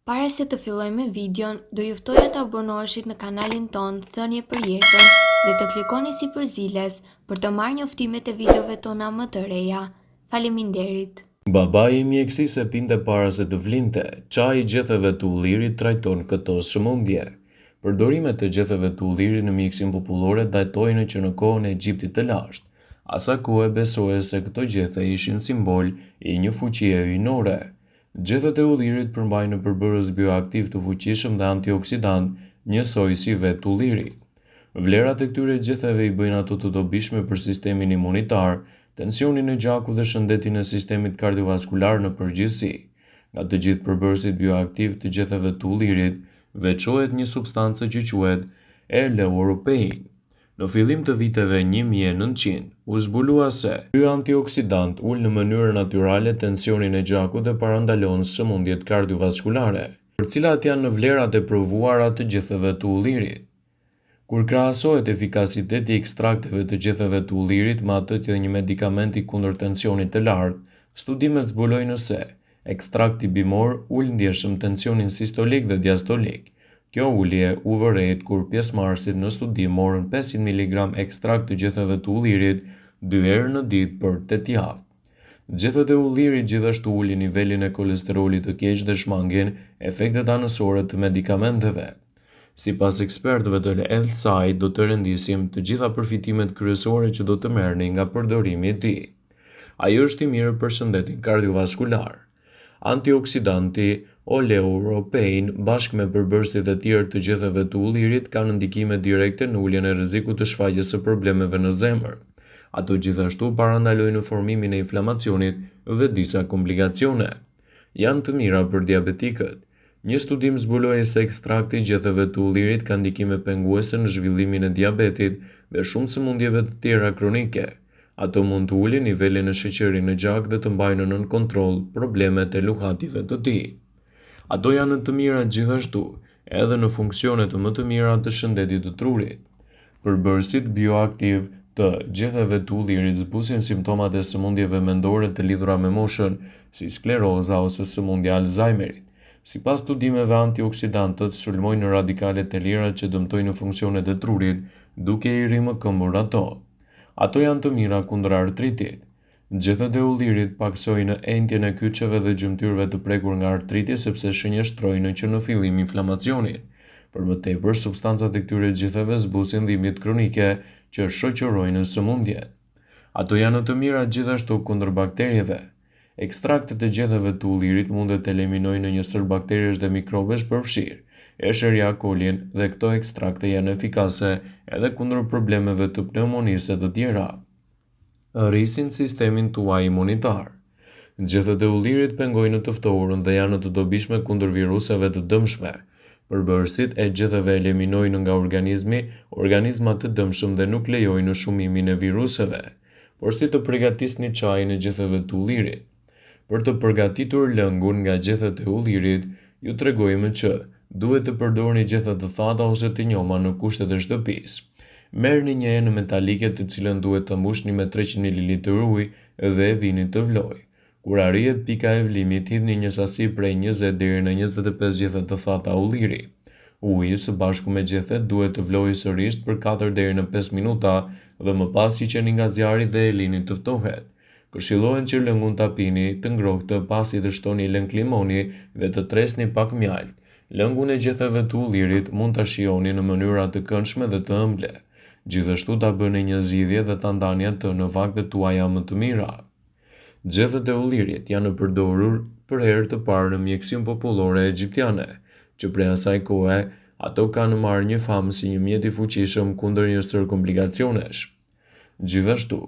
Para se të fillojmë me videon, do ju ftoja të abonoheshit në kanalin ton Thënie për Jetën dhe të klikoni si përziles për të marrë njoftimet e videove tona më të reja. Faleminderit. Babai i mjekësisë e pinte para se të vlinte. Çaji i gjetheve të ullirit trajton këto sëmundje. Përdorimet e gjetheve të ullirit në mjekësinë popullore datojnë që në kohën e Egjiptit të lashtë. Asa kohë besohej se këto gjethe ishin simbol i një fuqie hyjnore. Gjethet e ullirit përmbajnë në përbërës bioaktiv të fuqishëm dhe antioksidant, njësoj si vetë ulliri. Vlerat e këtyre gjetheve i bëjnë ato të dobishme për sistemin imunitar, tensionin e gjakut dhe shëndetin e sistemit kardiovaskular në përgjithësi. Nga të gjithë përbërësit bioaktiv të gjetheve të ullirit, veçohet një substancë që quhet L-europein. Në fillim të viteve 1900, u zbulua se ky antioksidant ul në mënyrë natyrale tensionin e gjakut dhe parandalon sëmundjet kardiovaskulare, për cilat janë në vlerat e provuara të gjetheve të ullirit. Kur krahasohet efikasiteti i ekstrakteve të gjetheve të ullirit me atë të një medikamenti kundër tensionit të lartë, studimet zbulojnë se ekstrakti bimor ul ndjeshëm tensionin sistolik dhe diastolik. Kjo ulje u vërejt kur pjesëmarrësit në studim morën 500 mg ekstrakt të gjetheve të ullirit 2 herë në ditë për 8 javë. Gjethet e ullirit gjithashtu ulin nivelin e kolesterolit të keq dhe shmangin efektet anësore të medikamenteve. Sipas ekspertëve të LSI, do të rendisim të gjitha përfitimet kryesore që do të merrni nga përdorimi i tij. Ai është i mirë për shëndetin kardiovaskular. Antioksidanti L-europein bashkë me përbërësit e tjerë të gjetheve të ullirit kanë ndikime direkte në uljen e rrezikut të shfaqjes së problemeve në zemër. Ato gjithashtu parandalojnë formimin e inflamacionit dhe disa komplikacione. Janë të mira për diabetikët. Një studim zbuloi se ekstrakti i gjetheve të ullirit ka ndikime penguese në zhvillimin e diabetit dhe shumë sëmundjeve të tjera kronike. Ato mund të ulin nivelin e sheqerit në gjak dhe të mbajnë nën kontroll problemet e luhative të tij. Ato janë të mira gjithashtu edhe në funksione të më të mira të shëndetit të trurit. Përbërësit bioaktiv të gjetheve të ullirit zbusin simptomat e sëmundjeve mendore të lidhura me moshën, si skleroza ose sëmundja e Alzheimerit. Sipas studimeve, antioksidantët sulmojnë radikalet e lira që dëmtojnë funksionet e trurit, duke i rimëkëmbur ato. Ato janë të mira kundër artritit. Gjethet e ullirit paksojnë entjen e kyçeve dhe gjymtyrëve të prekur nga artriti sepse shënjestrojnë që në fillim inflamacionin. Për më tepër, substancat e këtyre gjetheve zbusin dhimbjet kronike që shoqërojnë sëmundjet. Ato janë të mira gjithashtu kundër bakterieve. Ekstraktet e gjetheve të ullirit mundet të eliminojnë një sër bakteriesh dhe mikrobesh përfshirë, Escherichia coli dhe këto ekstrakte janë efikase edhe kundër problemeve të pneumonisë e të tjera. Rrisin sistemin tuaj imunitar. Gjethet e ullirit pengojnë të ftohurën dhe janë të dobishme kundër viruseve të dëmshme. Përbërësit e gjetheve eliminojnë nga organizmi organizma të dëmshëm dhe nuk lejojnë shumimin e viruseve. Por si të përgatisni çajin e gjetheve të ullirit? Për të përgatitur lëngun nga gjethet e ullirit, ju tregojmë që duhet të përdorni gjetha të thata ose të njoma në kushtet e shtëpisë. Merrni një enë metalike të cilën duhet të mbushni me 300 ml ujë dhe e vini të vlojë. Kur arrihet pika e vlimit, hidhni një sasi prej 20 deri në 25 gjetha të thata ulliri. Uji së bashku me gjethet duhet të vlojë sërish për 4 deri në 5 minuta dhe më pas hiqeni nga zjarri dhe e lini të ftohet. Këshillohen që lëngun ta pini të ngrohtë pasi të shtoni lëng limoni dhe të tresni pak mjaltë. Lëngun e gjetheve të ullirit mund ta shijoni në mënyra të këndshme dhe të ëmble. Gjithashtu ta bëni një zgjidhje dhe ta ndani atë në vaktet tuaja më të mira. Gjethet e ullirit janë përdorur për herë të parë në mjekësinë popullore egjiptiane, që prej asaj kohe ato kanë marrë një famë si një mjet i fuqishëm kundër një sër komplikacionesh. Gjithashtu,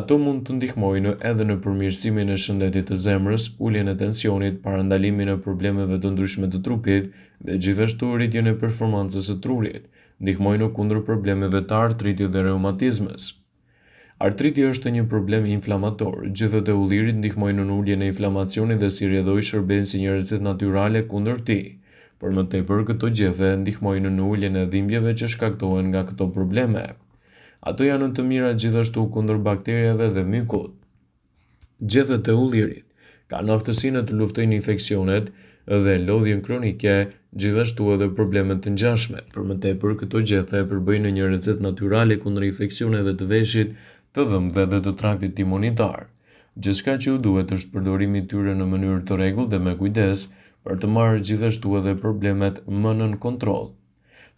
ato mund të ndihmojnë edhe në përmirësimin e shëndetit të zemrës, uljen e tensionit, parandalimin e problemeve të ndryshme të trupit dhe gjithashtu rritjen e performancës së trurit, ndihmojnë kundër problemeve të artritit dhe reumatizmës. Artriti është një problem inflamator. Gjethet e ullirit ndihmojnë në uljen e inflamacionit dhe si rrjedhoi shërben si një recetë natyrale kundër tij. Por më tepër këto gjethe ndihmojnë në uljen e dhimbjeve që shkaktohen nga këto probleme. Ato janë të mira gjithashtu kundër bakterieve dhe mykut. Gjethet e ullirit kanë aftësinë të luftojnë infeksionet dhe lodhjen kronike, gjithashtu edhe problemet të ngjashme. Për më tepër, këto gjethe përbëjnë një recetë natyrale kundër infeksioneve të veshit, të dhëmbëve dhe të traktit imunitar. Gjithçka që ju duhet është përdorimi i tyre në mënyrë të rregullt dhe me kujdes për të marrë gjithashtu edhe problemet më nën kontroll.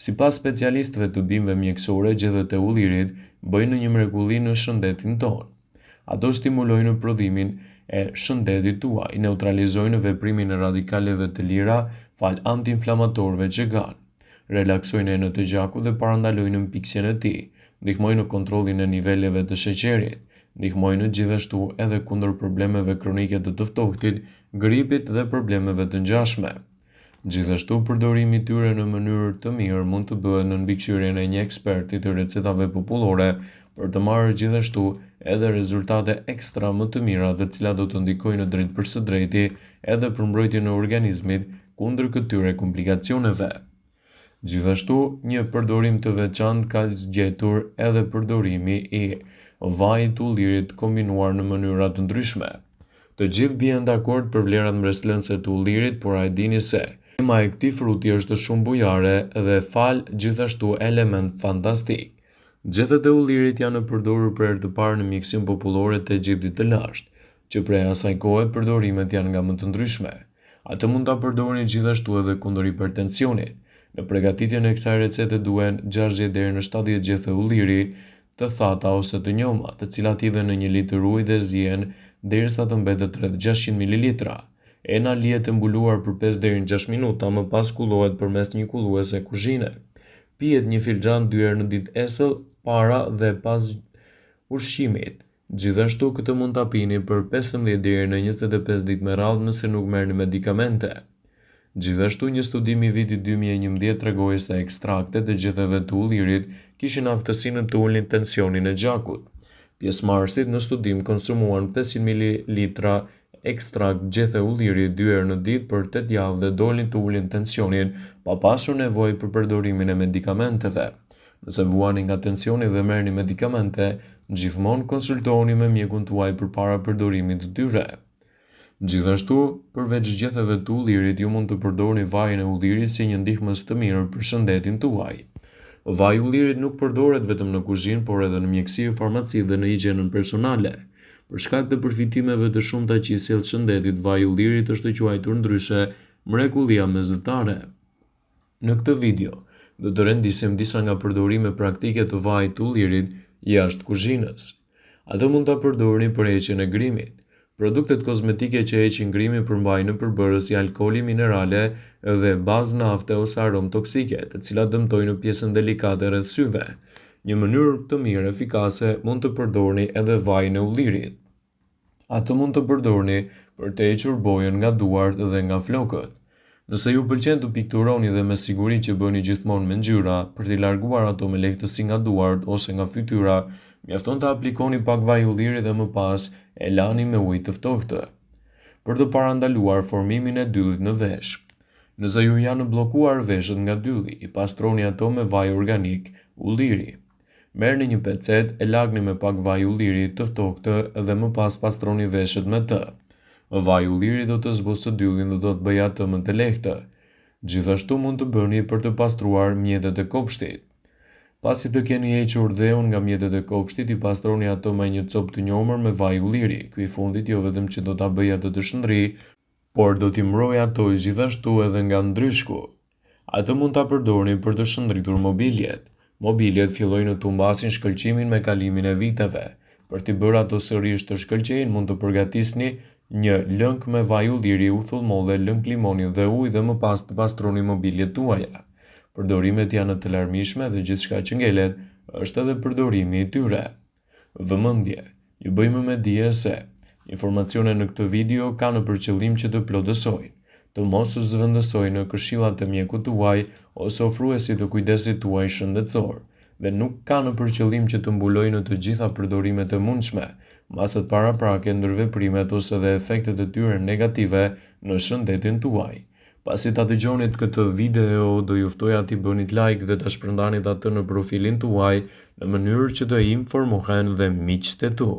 Sipas specialistëve të bimëve mjekësore, gjethet e ullirit bëjnë një mrekulli në shëndetin tonë. Ato stimulojnë prodhimin e shëndetit tuaj, neutralizojnë veprimin e radikaleve të lira fal antiinflamatorëve që kanë, relaksojnë enët e gjakut dhe parandalojnë mpiksjen e tij, ndihmojnë në kontrollin e niveleve të sheqerit, ndihmojnë gjithashtu edhe kundër problemeve kronike të ftohtit, gripit dhe problemeve të ngjashme. Gjithashtu, përdorimi i tyre në mënyrë të mirë mund të bëhet në mbikëqyrjen e një eksperti të recetave popullore për të marrë gjithashtu edhe rezultate ekstra më të mira, të cilat do të ndikojnë drejt për së drejti edhe për mbrojtjen e organizmit kundër këtyre komplikacioneve. Gjithashtu, një përdorim të veçantë ka zgjetur edhe përdorimi i vajit të ullirit kombinuar në mënyra të ndryshme. Të gjithë bien dakord për vlerat mbreslënëse të ullirit, por a e dini se ema e këtij fruti është shumë bujare dhe fal gjithashtu element fantastik. Gjethet e ullirit janë përdorur për herë të parë në mjekësinë popullore të Egjiptit të lashtë, që prej asaj kohe përdorimet janë nga më të ndryshme. Atë mund ta përdorini gjithashtu edhe kundër hipertensionit. Në përgatitjen e kësaj recete duhen 60 deri në 70 gjethe ulliri të thata ose të njoma, të cilat hidhen në 1 litër ujë dhe zihen derisa të mbetet rreth 600 ml. Ena lihet e mbuluar për 5 deri në 6 minuta, më pas kullohet përmes një kulluese kuzhine. Pihet 1 filxhan 2 herë në ditë esëll, para dhe pas ushqimit. Gjithashtu këtë mund ta pini për 15 deri në 25 ditë me radhë nëse nuk merrni medikamente. Gjithashtu, një studim i vitit 2011 tregoi se ekstraktet e gjetheve të ullirit kishin aftësinë të ulnin tensionin e gjakut. Pjesëmarrësit në studim konsumuan 500 ml ekstrakt gjethe ulliri 2 herë në ditë për 8 javë dhe dolnin të ulnin tensionin pa pasur nevojë për përdorimin e medikamenteve. Nëse vuani nga tensioni dhe merrni medikamente, gjithmonë konsultohuni me mjekun tuaj përpara përdorimit të tyre. Gjithashtu, përveç gjetheve të ullirit, ju mund të përdorni vajin e ullirit si një ndihmës të mirë për shëndetin tuaj. Vaji i ullirit nuk përdoret vetëm në kuzhinë, por edhe në mjekësi, farmaci dhe në higjienën personale. Për shkak të përfitimeve të shumta që i sjell shëndetit, vaji i ullirit është i quajtur ndryshe mrekullia mesdhetare. Në këtë video, do të rendisim disa nga përdorimet praktike të vajit të ullirit jashtë kuzhinës. Ato mund ta përdorni për heqjen e grimit. Produktet kozmetike që heqin grimin përmbajnë përbërës si alkooli minerale dhe bazë nafte ose aromë toksike, të cilat dëmtojnë pjesën delikate rreth syve. Një mënyrë të mirë efikase mund të përdorni edhe vajin e ullirit. Atë mund të përdorni për të hequr bojën nga duart dhe nga flokët. Nëse ju pëlqen të pikturoni dhe me siguri që bëni gjithmonë me ngjyra, për t'i larguar ato me lehtësi nga duart ose nga fytyra, mjafton të aplikoni pak vaj ulliri dhe më pas e lani me ujë të ftohtë, për të parandaluar formimin e dyllit në vesh. Nëse ju janë bllokuar veshët nga dylli, i pastroni ato me vaj organik ulliri. Merrni një pecet, e lagni me pak vaj ulliri të ftohtë dhe më pas pastroni veshët me të. Vaji i ullirit do të zbusë dyllin dhe do të bëjë atë më të lehtë. Gjithashtu mund të bëni për të pastruar mjetet e kopshtit. Pasi të keni hequr dheun nga mjetet e kopshtit, i pastroni ato me një copë të njomër me vaj ulliri. Ky i fundit jo vetëm që do ta bëjë atë të shndri, por do t'i mbrojë ato gjithashtu edhe nga ndryshku. Atë mund ta përdorni për të shndritur mobiljet. Mobiljet fillojnë të humbasin shkëlqimin me kalimin e viteve. Për t'i bërë ato sërish të shkëlqejnë, mund të përgatisni një lëng me vaj ulliri, uthull molle, lëng limoni dhe ujë dhe më pas të pastroni mobiljet tuaja. Përdorimet janë të larmishme dhe gjithçka që ngelet është edhe përdorimi i tyre. Vëmendje, ju bëjmë me dije se informacionet në këtë video kanë për qëllim që të plotësojnë, të mos zëvendësojnë në këshillat e mjekut tuaj ose ofruesit të kujdesit tuaj shëndetësor, dhe nuk kanë për qëllim që të mbulojnë të gjitha përdorimet e mundshme, masat paraprake, ndërveprimet ose dhe efektet e tyre negative në shëndetin tuaj. Pasi ta dëgjonit këtë video, do ju ftoja t'i bënit like dhe ta shpërndanit atë në profilin tuaj në mënyrë që të informohen dhe miqtë e tu.